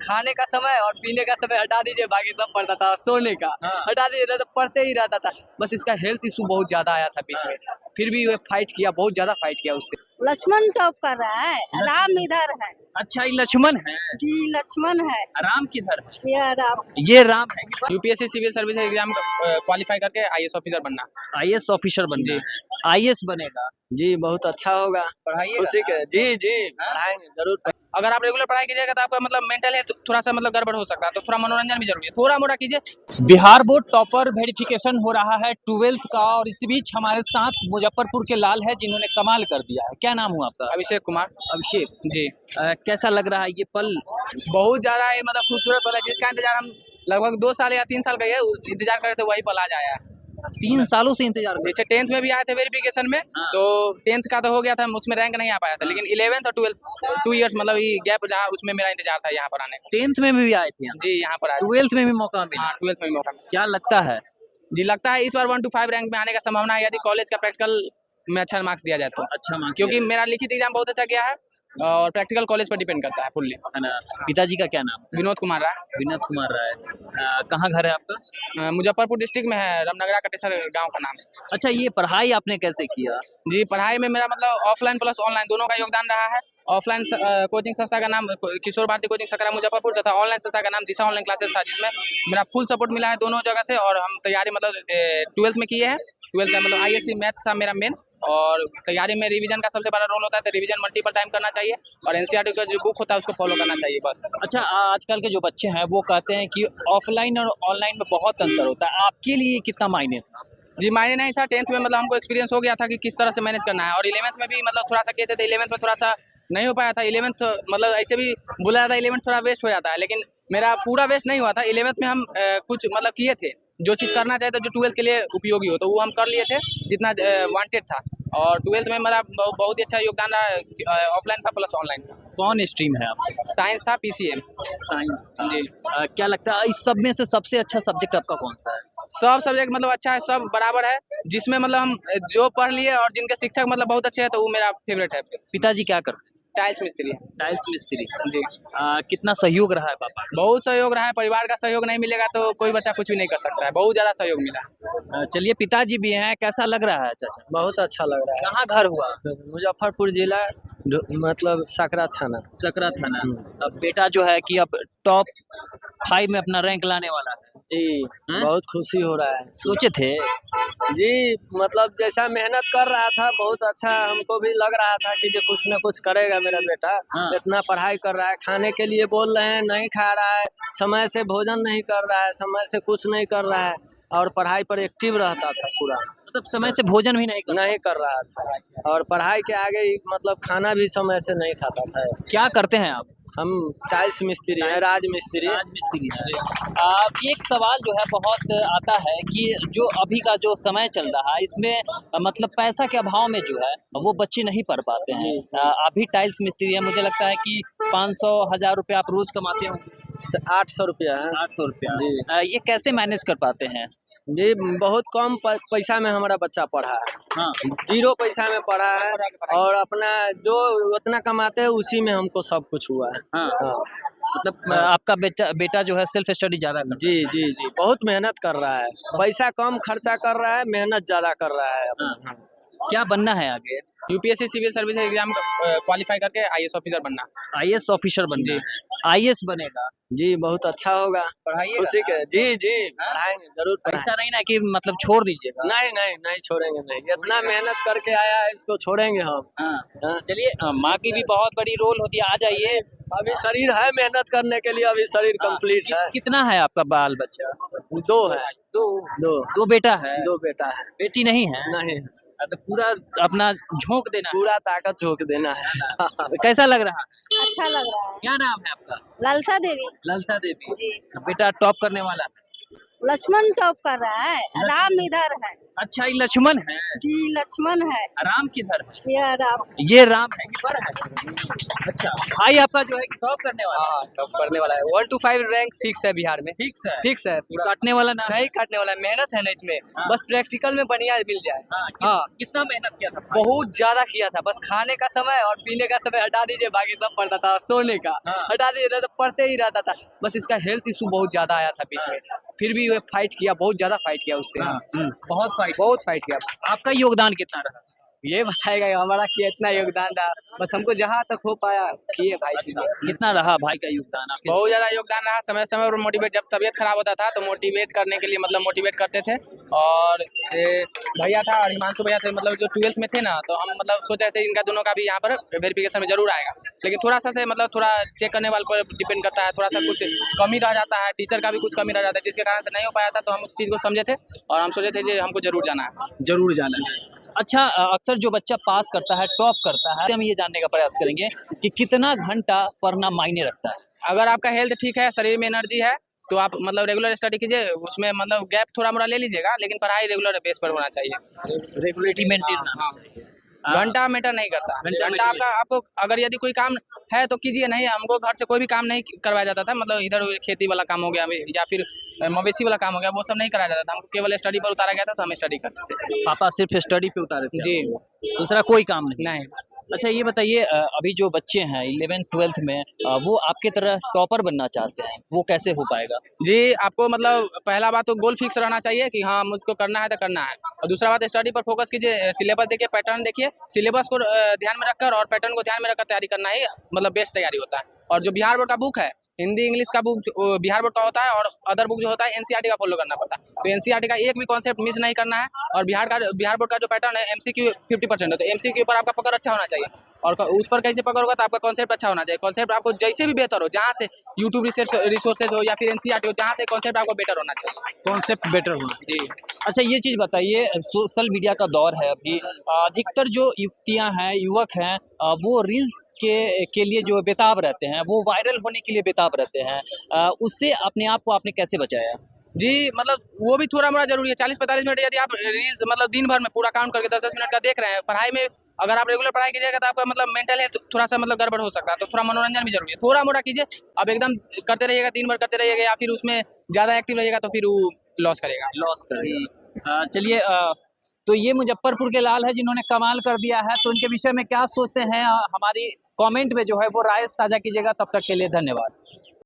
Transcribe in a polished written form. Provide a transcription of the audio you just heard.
खाने का समय और पीने का समय हटा दीजिए, बाकी सब पढ़ता था। सोने का हटा दीजिए तो पढ़ते ही रहता था। बस इसका हेल्थ इशू बहुत ज्यादा आया था बीच में, फिर भी वो फाइट किया, बहुत ज्यादा फाइट किया उससे। लक्ष्मण टॉप कर रहा है, राम इधर है। अच्छा, ये लक्ष्मण है। जी लक्ष्मण है, राम किधर है? यह राम। ये राम है। UPSC civil service exam qualify करके आईएएस ऑफिसर बनना। आईएएस ऑफिसर बनना है। आईएएस बनेगा। जी बहुत अच्छा होगा। पढ़ाइएगा खुशी ना? के जी पढ़ाएंगे जरूर। अगर आप रेगुलर पढ़ाई कीजिएगा तो आपका मतलब मेंटल हेल्थ थोड़ा सा मतलब गड़बड़ हो सकता है, तो थोड़ा मनोरंजन भी जरूरी है, थोड़ा मोड़ा कीजिए। बिहार बोर्ड टॉपर वेरिफिकेशन हो रहा है 12th का, और इसी बीच हमारे साथ मुजफ्फरपुर के लाल है जिन्होंने कमाल कर दिया है। क्या नाम हुआ आपका? अभिषेक कुमार। अभिषेक जी कैसा लग रहा है ये पल? बहुत ज्यादा ही मतलब खूबसूरत पल है, जिसका इंतजार हम लगभग 2 साल या 3 साल का इंतजार कर रहे थे, वही पल आज आया है। 3 सालों से इंतजार कर। जैसे 10th में भी आए थे वेरिफिकेशन में, तो 10th का तो हो गया था, उसमें रैंक नहीं आ पाया था, लेकिन 11th और 12th 2 इयर्स मतलब ये गैप जहाँ, उसमें मेरा इंतजार था यहाँ पर आने का। 10th में भी आए थे यहाँ? जी यहाँ पर आए। 12th में भी मौका मिला? हाँ 12th में भी मौका। क्या लगता है? जी लगता है इस बार 1 to 5 रैंक में आने का संभावना है, यदि कॉलेज का प्रैक्टिकल में अच्छा मार्क्स दिया जाए तो। अच्छा मार्क्स क्योंकि मेरा लिखित एग्जाम बहुत अच्छा गया है और प्रैक्टिकल कॉलेज पर डिपेंड करता है फुल्ली। है ना। पिताजी का क्या नाम? विनोद कुमार राय। विनोद कुमार राय। कहाँ घर है आपका? मुजफ्फरपुर डिस्ट्रिक्ट में है, रामनगरा कटेसर गांव का नाम है। अच्छा, ये पढ़ाई आपने कैसे किया? जी पढ़ाई में मेरा मतलब ऑफलाइन प्लस ऑनलाइन दोनों का योगदान रहा है। ऑफलाइन कोचिंग संस्था का नाम किशोर भारती कोचिंग सकरा मुजफ्फरपुर तथा ऑनलाइन संस्था का नाम दिशा ऑनलाइन क्लासेस था, जिसमें मेरा फुल सपोर्ट मिला है दोनों जगह से। और हम तैयारी मतलब 12th में किए हैं। 12th का मतलब आईएससी मैथ्स था मेरा मेन, और तैयारी में रिवीजन का सबसे बड़ा रोल होता है, तो रिवीजन मल्टीपल टाइम करना चाहिए और एनसीईआरटी का जो बुक होता है उसको फॉलो करना चाहिए बस। अच्छा, आजकल के जो बच्चे हैं वो कहते हैं कि ऑफलाइन और ऑनलाइन में बहुत अंतर होता है, आपके लिए कितना मायने था? जी मायने नहीं था, 10th में मतलब हमको एक्सपीरियंस हो गया था कि किस तरह से मैनेज करना है, और 11th में भी मतलब थोड़ा सा किए थे, तो 11th में थोड़ा सा नहीं हो पाया था। 11th मतलब ऐसे भी बोला जाता है 11th थोड़ा वेस्ट हो जाता है, लेकिन मेरा पूरा वेस्ट नहीं हुआ था। 11th में हम कुछ मतलब किए थे, जो चीज़ करना चाहते जो 12th के लिए उपयोगी हो, तो वो हम कर लिए थे जितना वांटेड था। और 12th में मेरा बहुत ही अच्छा योगदान रहा, ऑफलाइन था प्लस ऑनलाइन का। कौन स्ट्रीम है आपका? साइंस था, पीसीएम। साइंस। जी क्या लगता है इस सब में से सबसे अच्छा सब्जेक्ट आपका कौन सा है? सब सब्जेक्ट मतलब अच्छा है, सब बराबर है, जिसमें मतलब हम जो पढ़ लिए और जिनके शिक्षक मतलब बहुत अच्छे हैं, तो वो मेरा फेवरेट है। पिताजी क्या करते हैं? टाइल्स मिस्त्री है। टाइल्स मिस्त्री। जी कितना सहयोग रहा है पापा? बहुत सहयोग रहा है, परिवार का सहयोग नहीं मिलेगा तो कोई बच्चा कुछ भी नहीं कर सकता है, बहुत ज्यादा सहयोग मिला। चलिए, पिताजी भी हैं, कैसा लग रहा है चाचा? बहुत अच्छा लग रहा कहाँ घर हुआ? है। मुजफ्फरपुर जिला मतलब सकरा थाना। सकरा थाना। अब बेटा जो है कि अब टॉप 5 में अपना रैंक लाने वाला है। जी बहुत खुशी हो रहा है। सोचे थे? जी मतलब जैसा मेहनत कर रहा था, बहुत अच्छा हमको भी लग रहा था कि जो कुछ न कुछ करेगा मेरा बेटा। हाँ। इतना पढ़ाई कर रहा है, खाने के लिए बोल रहे हैं नहीं खा रहा है, समय से भोजन नहीं कर रहा है, समय से कुछ नहीं कर रहा है, और पढ़ाई पर एक्टिव रहता था पूरा। मतलब समय से भोजन भी नहीं कर रहा था, और पढ़ाई के आगे मतलब खाना भी समय से नहीं खाता था। क्या करते हैं आप? हम टाइल्स मिस्त्री हैं, राज मिस्त्री। राजमिस्त्री हैं। एक सवाल जो है बहुत आता है कि जो अभी का जो समय चल रहा है इसमें मतलब पैसा के अभाव में जो है वो बच्चे नहीं पढ़ पाते हैं। आप भी टाइल्स मिस्त्री हैं, मुझे लगता है कि 500-1000 रुपये आप रोज कमाते हो। 800 रुपया है। 800 रुपया जी। ये कैसे मैनेज कर पाते हैं? जी बहुत कम पैसा में हमारा बच्चा पढ़ा है। हाँ। 0 पैसा में पढ़ा है, और अपना जो उतना कमाते हैं उसी में हमको सब कुछ हुआ है। हाँ। हाँ। मतलब आपका बेटा जो है सेल्फ स्टडी ज्यादा करता है। जी बहुत मेहनत कर रहा है, पैसा कम खर्चा कर रहा है, मेहनत ज्यादा कर रहा है। हाँ। क्या बनना है आगे? UPSC civil service exam qualify करके आईएएस ऑफिसर बनना। आईएएस ऑफिसर बनना है। आईएएस बनेगा। जी बहुत अच्छा होगा। पढ़ाइएगा खुशी के जी हाँ? पढ़ाएंगे जरूर ऐसा नहीं ना कि मतलब छोड़ दीजिएगा। नहीं छोड़ेंगे नहीं, इतना मेहनत करके आया है, इसको छोड़ेंगे हम? हाँ। हाँ। चलिए, माँ की भी बहुत बड़ी रोल होती है, आ जाइए। अभी शरीर है मेहनत करने के लिए, अभी शरीर कंप्लीट है। कितना है आपका बाल बच्चा? 2 है। दो बेटा है? 2 बेटा है। बेटी नहीं है? नहीं, तो पूरा अपना झोंक देना है। पूरा ताकत झोंक देना है। कैसा लग रहा है? अच्छा लग रहा है। क्या नाम है आपका? लालसा देवी। ललसा देवी। जी। बेटा टॉप करने वाला है? लक्ष्मण टॉप कर रहा है, राम इधर है। अच्छा, ये लक्ष्मण है, जी लक्ष्मण है, राम किधर है? यह राम। ये राम है कि पर है? अच्छा, भाई आपका जो है कि टॉप करने वाला है? हाँ टॉप करने वाला है। 1 to 5 रैंक फिक्स है बिहार में। फिक्स है, फिक्स है पूरा। काटने वाला ना? नहीं काटने वाला है, मेहनत है ना इसमें। हाँ। बस प्रैक्टिकल में बढ़िया मिल जाए। हाँ, हाँ कितना मेहनत किया था भाई? बहुत ज्यादा किया था। बस खाने का समय और पीने का समय हटा दीजिए, बाकी सब पड़ता था। और सोने का हाँ। हटा दीजिए तो पढ़ते ही रहता था। बस इसका हेल्थ इशू बहुत ज्यादा आया था बीच में, फिर भी वो फाइट किया, बहुत ज्यादा फाइट किया उससे। हाँ, बहुत फाइट। बहुत फाइट किया। आपका योगदान कितना रहा? ये बताएगा हमारा कि इतना योगदान रहा, बस हमको जहाँ तक हो पाया किए भाई। अच्छा, कितना रहा भाई का योगदान आपके? बहुत ज्यादा योगदान रहा। समय समय पर मोटिवेट, जब तबीयत खराब होता था तो मोटिवेट करने के लिए मतलब मोटिवेट करते थे। और भैया था और हिमांशु भैया थे, मतलब जो 12th में थे ना, तो हम मतलब सोच रहे थे इनका दोनों का भी यहाँ पर वेरिफिकेशन में जरूर आएगा। लेकिन थोड़ा सा से मतलब थोड़ा चेक करने वाले पर डिपेंड करता है, थोड़ा सा कुछ कमी रह जाता है, टीचर का भी कुछ कमी रह जाता है, जिसके कारण से नहीं हो पाया था। तो हम उस चीज़ को समझे थे और हम सोचे थे कि हमको जरूर जाना है। जरूर जाना है। अच्छा, अक्सर जो बच्चा पास करता है, टॉप करता है, हम ये जानने का प्रयास करेंगे कि कितना घंटा पढ़ना मायने रखता है। अगर आपका हेल्थ ठीक है, शरीर में एनर्जी है, तो आप मतलब रेगुलर स्टडी कीजिए। उसमें मतलब गैप थोड़ा मोड़ा ले लीजिएगा, लेकिन पढ़ाई रेगुलर बेस पर होना चाहिए। रेगुलेटरी मेंटेन हाँ, रहना हाँ। चाहिए। घंटा मैटर नहीं करता। घंटा घंटा आपका आपको अगर यदि कोई काम है तो कीजिए, नहीं हमको घर से कोई भी काम नहीं करवाया जाता था। मतलब इधर खेती वाला काम हो गया या फिर मवेशी वाला काम हो गया, वो सब नहीं कराया जाता था। हमको केवल स्टडी पर उतारा गया था, तो हम स्टडी करते थे। पापा सिर्फ स्टडी पे उतारे थे जी आपको? दूसरा कोई काम नहीं? नहीं। अच्छा, ये बताइए, अभी जो बच्चे हैं 11th 12th में, वो आपके तरह टॉपर बनना चाहते हैं, वो कैसे हो पाएगा? जी आपको मतलब पहला बात तो गोल फिक्स रहना चाहिए कि हाँ मुझको करना है तो करना है। और दूसरा बात स्टडी पर फोकस कीजिए, सिलेबस देखिए, पैटर्न देखिए। सिलेबस को ध्यान में रखकर और पैटर्न को ध्यान में रखकर तैयारी करना ही मतलब बेस्ट तैयारी होता है। और जो बिहार बोर्ड का बुक है, हिंदी इंग्लिश का बुक बिहार बोर्ड का होता है, और अदर बुक जो होता है एनसीईआरटी का फॉलो करना पड़ता है। तो एनसीईआरटी का एक भी कॉन्सेप्ट मिस नहीं करना है। और बिहार बोर्ड का जो पैटर्न है एमसीक्यू 50% है, तो एमसीक्यू पर आपका पकड़ अच्छा होना चाहिए। और उस पर कैसे पकड़ होगा तो आपका कॉन्सेप्ट अच्छा होना चाहिए। कॉन्सेप्ट आपको जैसे भी बेहतर हो, जहाँ से यूट्यूब रिसोर्सेज हो या फिर एनसीईआरटी हो, जहाँ से कॉन्सेप्ट आपको बेटर होना चाहिए। कॉन्सेप्ट बेटर होना जी। अच्छा, ये चीज़ बताइए, सोशल मीडिया का दौर है अभी, अधिकतर जो युवतियां हैं, युवक हैं, वो रील्स के लिए जो बेताब रहते हैं, वो वायरल होने के लिए बेताब रहते हैं, उससे अपने आप को आपने कैसे बचाया? जी मतलब वो भी थोड़ा मोड़ा जरूरी है। 40-45 मिनट यदि आप रील्स मतलब दिन भर में पूरा काउंट करके 10-10 मिनट का देख रहे हैं, पढ़ाई में अगर आप रेगुलर पढ़ाई कीजिएगा तो आपका मतलब मेंटल हेल्थ थोड़ा सा मतलब गड़बड़ हो सकता है। तो थोड़ा मनोरंजन भी जरूरी है, थोड़ा मोड़ा कीजिए। अब एकदम करते रहिएगा, दिन भर करते रहिएगा या फिर उसमें ज़्यादा एक्टिव रहिएगा तो फिर वो लॉस करेगा। लॉस करेगा। चलिए, तो ये मुजफ्फरपुर के लाल है जिन्होंने कमाल कर दिया है, तो इनके विषय में क्या सोचते हैं, हमारी कमेंट में जो है वो राय साझा कीजिएगा। तब तक के लिए धन्यवाद।